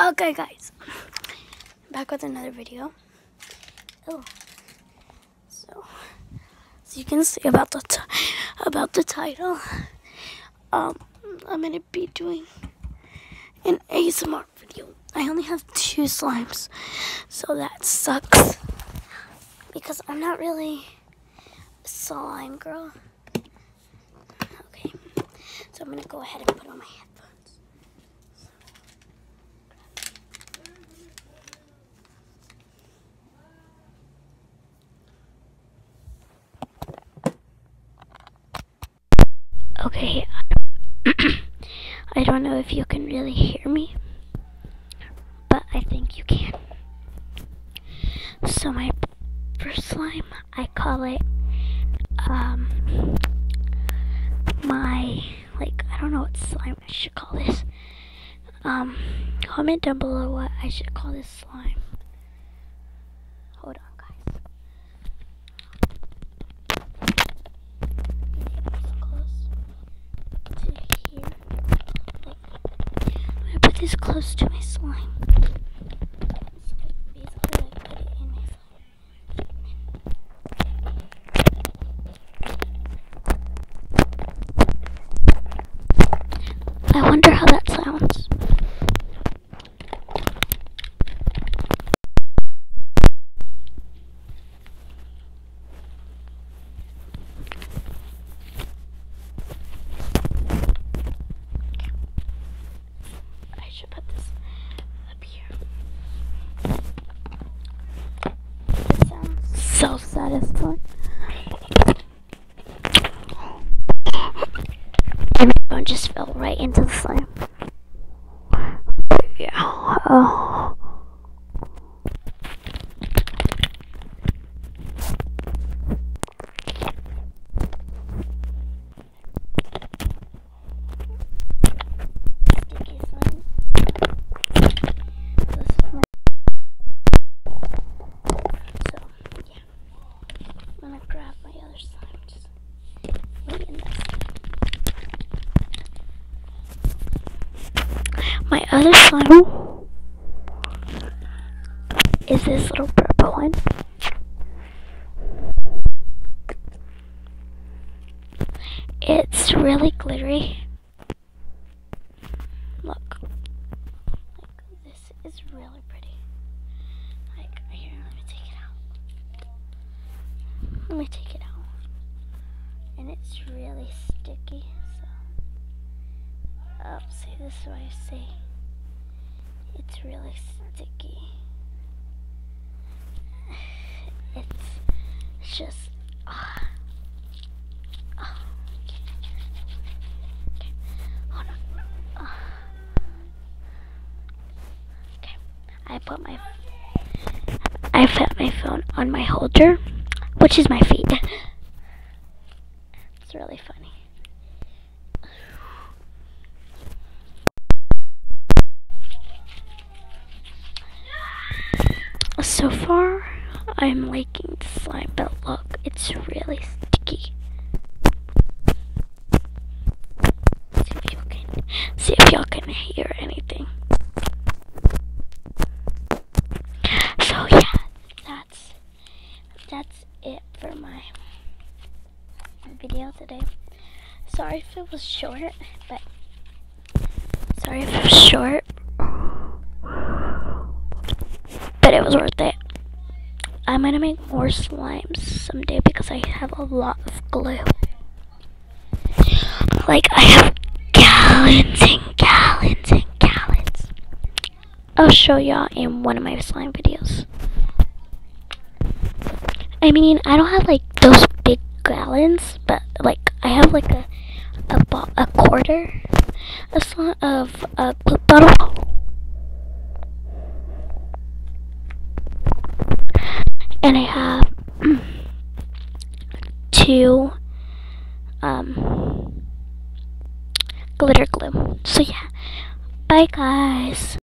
Okay, guys, back with another video. Oh, so you can see about the title. I'm gonna be doing an ASMR video. I only have 2 slimes, so that sucks because I'm not really a slime girl. Okay, so I'm gonna go ahead and put on my headphones. Okay, I don't know if you can really hear me, but I think you can. So my first slime, I call it, I don't know what slime I should call this. Comment down below what I should call this slime. Hold on, guys. I put this close to my slime. So basically, I put it in my slime. I wonder how that sounds. I should put this up here. This sounds so satisfying. And my phone just fell right into the slime. Yeah. Oh. Sticky slime. This is my. So yeah, I'm gonna grab my other slime. Just wait in this. My other slime is this little purple one. It's really glittery. Look. This is really pretty. Here, let me take it out. Let me take it out. And it's really sticky, so. Oh, see, this is what I say. It's really sticky. It's just. Okay. Hold on. Okay. I put my phone on my holder, which is my feet. It's really funny. So far, I'm liking the slime, but look, it's really sticky. See if y'all can hear anything. So yeah, that's it for my video today. Sorry if it was short, but it was worth it. I'm gonna make more slimes someday because I have a lot of glue. Like, I have gallons and gallons and gallons. I'll show y'all in one of my slime videos. I mean, I don't have like those big gallons, but like I have like a quarter of a glue bottle. And I have 2 glitter glue. So yeah, bye guys.